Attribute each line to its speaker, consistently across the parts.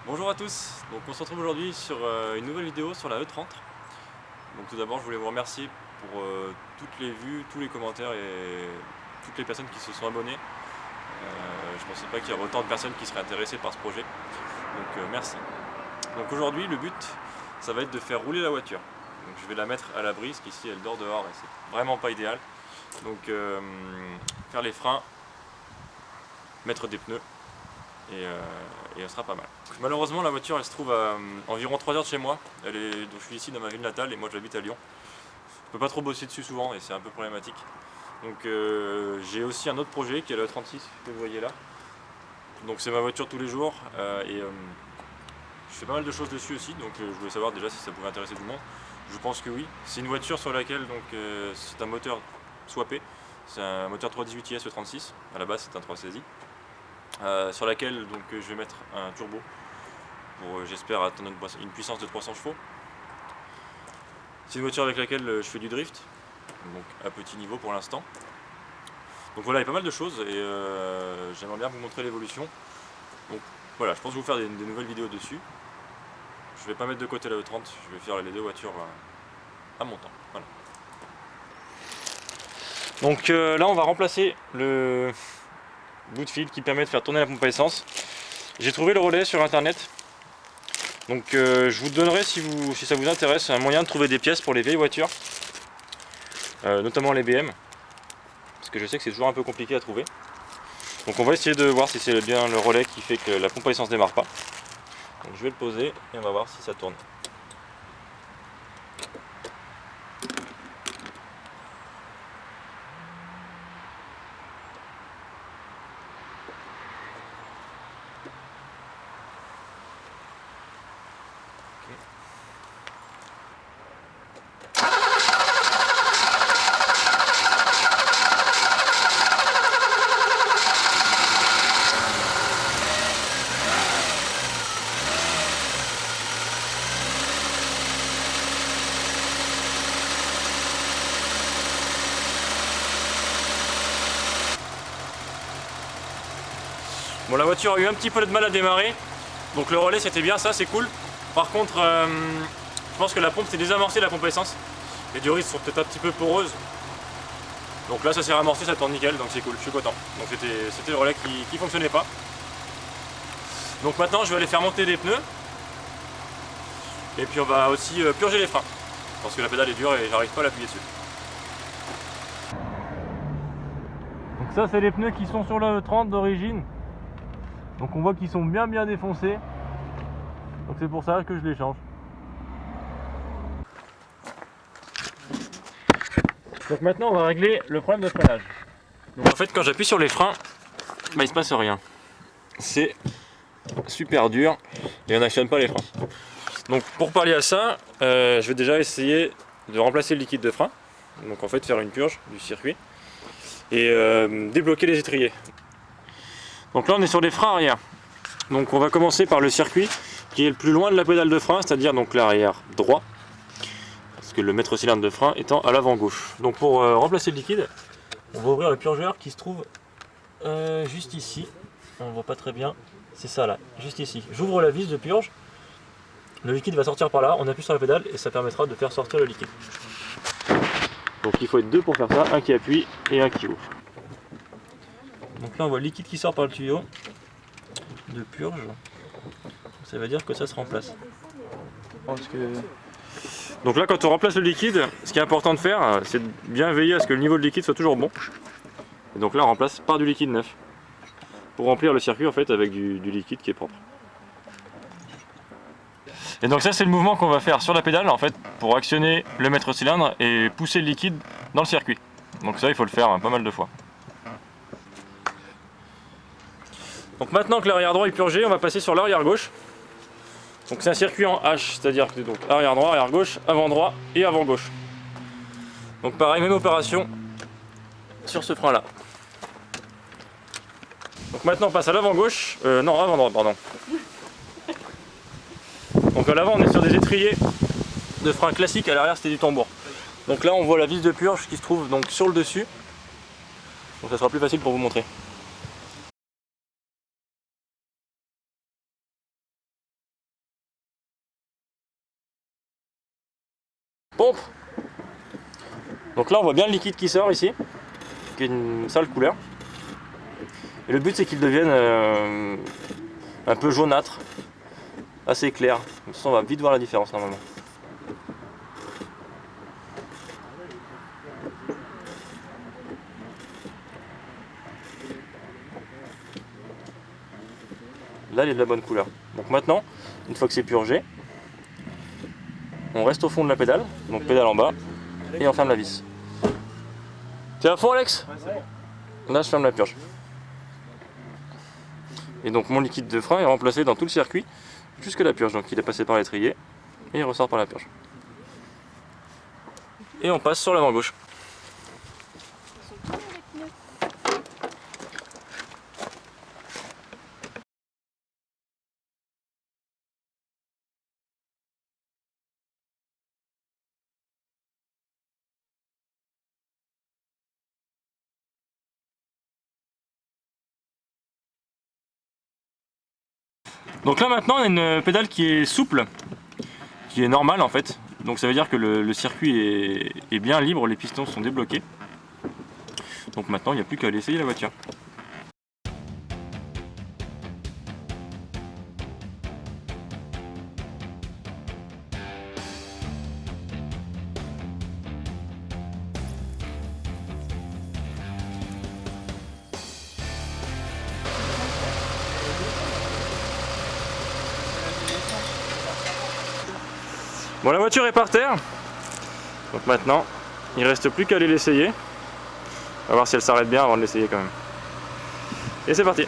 Speaker 1: Bonjour à tous, donc on se retrouve aujourd'hui sur une nouvelle vidéo sur la E30. Donc tout d'abord je voulais vous remercier pour toutes les vues, tous les commentaires et toutes les personnes qui se sont abonnées. Je ne pensais pas qu'il y aurait autant de personnes qui seraient intéressées par ce projet, donc merci. Donc aujourd'hui le but ça va être de faire rouler la voiture. Donc je vais la mettre à l'abri parce qu'ici elle dort dehors et c'est vraiment pas idéal. Donc faire les freins, mettre des pneus. Et elle sera pas mal. Malheureusement la voiture elle se trouve à environ 3 heures de chez moi. Donc je suis ici dans ma ville natale et moi j'habite à Lyon. Je peux pas trop bosser dessus souvent et c'est un peu problématique. Donc j'ai aussi un autre projet qui est la E36 que vous voyez là. Donc c'est ma voiture tous les jours et je fais pas mal de choses dessus aussi, donc je voulais savoir déjà si ça pouvait intéresser tout le monde. Je pense que oui. C'est une voiture sur laquelle c'est un moteur swappé. C'est un moteur 318 IS E36. À la base c'est un 316i. Sur laquelle je vais mettre un turbo pour j'espère atteindre une puissance de 300 chevaux. C'est une voiture avec laquelle je fais du drift, donc à petit niveau pour l'instant. Donc voilà, il y a pas mal de choses et j'aimerais bien vous montrer l'évolution. Donc voilà, je pense que je vais vous faire des nouvelles vidéos dessus. Je vais pas mettre de côté la E30, je vais faire les deux voitures à mon temps. Voilà. Donc là on va remplacer le bout de fil qui permet de faire tourner la pompe à essence. J'ai trouvé le relais sur internet, donc je vous donnerai si ça vous intéresse un moyen de trouver des pièces pour les vieilles voitures, notamment les BM, parce que je sais que c'est toujours un peu compliqué à trouver. Donc on va essayer de voir si c'est bien le relais qui fait que la pompe à essence démarre pas. Donc je vais le poser et on va voir si ça tourne. Bon, la voiture a eu un petit peu de mal à démarrer, donc le relais c'était bien, ça c'est cool. Par contre, je pense que la pompe s'est désamorcée, la pompe à essence. Les dioris sont peut-être un petit peu poreuses. Donc là ça s'est ramorcé, ça tourne nickel, donc c'est cool, je suis content. Donc c'était le relais qui fonctionnait pas. Donc maintenant je vais aller faire monter des pneus. Et puis on va aussi purger les freins. Parce que la pédale est dure et j'arrive pas à l'appuyer dessus. Donc ça c'est les pneus qui sont sur la E30 d'origine. Donc on voit qu'ils sont bien défoncés. Donc c'est pour ça que je les change. Donc maintenant on va régler le problème de freinage. Donc en fait quand j'appuie sur les freins, il se passe rien. C'est super dur et on n'actionne pas les freins. Donc pour pallier à ça, je vais déjà essayer de remplacer le liquide de frein. Donc en fait faire une purge du circuit et débloquer les étriers. Donc là on est sur les freins arrière. Donc on va commencer par le circuit qui est le plus loin de la pédale de frein, c'est-à-dire donc l'arrière droit, parce que le maître cylindre de frein étant à l'avant gauche. Donc pour remplacer le liquide, on va ouvrir le purgeur qui se trouve juste ici. On ne voit pas très bien, c'est ça là, juste ici. J'ouvre la vis de purge, le liquide va sortir par là, on appuie sur la pédale et ça permettra de faire sortir le liquide. Donc il faut être deux pour faire ça, un qui appuie et un qui ouvre. Donc là on voit le liquide qui sort par le tuyau de purge, ça veut dire que ça se remplace. Donc là quand on remplace le liquide, ce qui est important de faire, c'est de bien veiller à ce que le niveau de liquide soit toujours bon. Et donc là on remplace par du liquide neuf, pour remplir le circuit en fait avec du liquide qui est propre. Et donc ça c'est le mouvement qu'on va faire sur la pédale en fait pour actionner le maître cylindre et pousser le liquide dans le circuit. Donc ça il faut le faire pas mal de fois. Donc maintenant que l'arrière droit est purgé, on va passer sur l'arrière gauche. Donc c'est un circuit en H, c'est-à-dire que donc arrière droit, arrière gauche, avant droit et avant gauche. Donc pareil, même opération sur ce frein là. Donc maintenant on passe à l'avant gauche, non avant droit pardon. Donc à l'avant on est sur des étriers de frein classique, à l'arrière c'était du tambour. Donc là on voit la vis de purge qui se trouve donc sur le dessus. Donc ça sera plus facile pour vous montrer. Pompe. Donc là on voit bien le liquide qui sort ici, qui est une sale couleur. Et le but c'est qu'il devienne un peu jaunâtre, assez clair. De toute façon on va vite voir la différence normalement. Là il est de la bonne couleur. Donc maintenant, une fois que c'est purgé, on reste au fond de la pédale, donc pédale en bas, et on ferme la vis. T'es à fond Alex?
Speaker 2: Ouais, c'est bon.
Speaker 1: Là je ferme la purge. Et donc mon liquide de frein est remplacé dans tout le circuit jusque la purge. Donc il est passé par l'étrier et il ressort par la purge. Et on passe sur l'avant gauche. Donc là maintenant on a une pédale qui est souple, qui est normale en fait. Donc ça veut dire que le circuit est bien libre, les pistons sont débloqués. Donc maintenant il n'y a plus qu'à aller essayer la voiture. Bon, la voiture est par terre, donc maintenant il ne reste plus qu'à aller l'essayer. On va voir si elle s'arrête bien avant de l'essayer quand même. Et c'est parti.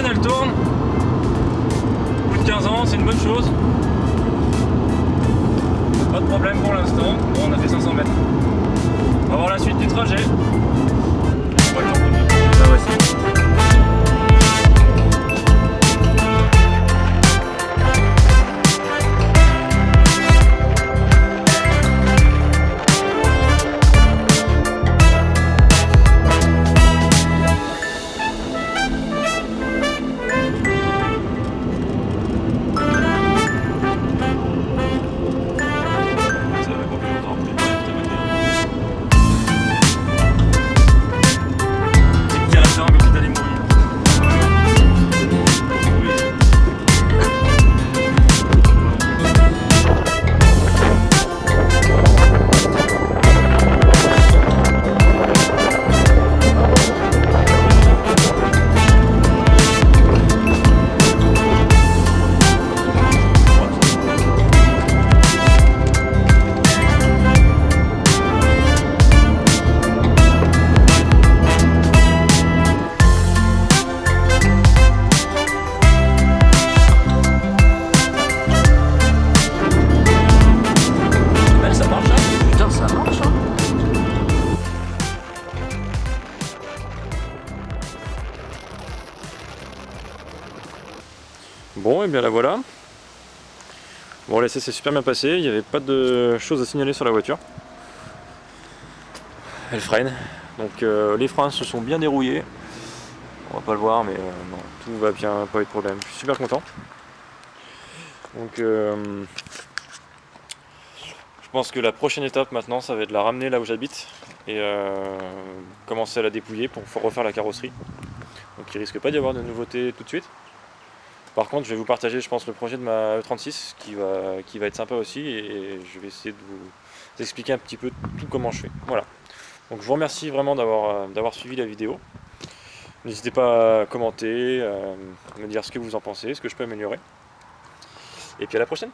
Speaker 1: Elle tourne. Au bout de 15 ans, c'est une bonne chose. Pas de problème pour l'instant. Bon, on a fait 500 mètres. On va voir la suite du trajet. La voici. Bon, et bien la voilà. Bon, l'essai s'est super bien passé, il n'y avait pas de choses à signaler sur la voiture. Elle freine, donc les freins se sont bien dérouillés. On va pas le voir, mais non, tout va bien, pas eu de problème. Je suis super content. Donc je pense que la prochaine étape maintenant, ça va être de la ramener là où j'habite et commencer à la dépouiller pour refaire la carrosserie. Donc il risque pas d'y avoir de nouveautés tout de suite. Par contre, je vais vous partager, je pense, le projet de ma E36 qui va être sympa aussi et je vais essayer de vous expliquer un petit peu tout comment je fais. Voilà. Donc je vous remercie vraiment d'avoir suivi la vidéo. N'hésitez pas à commenter, à me dire ce que vous en pensez, ce que je peux améliorer. Et puis à la prochaine.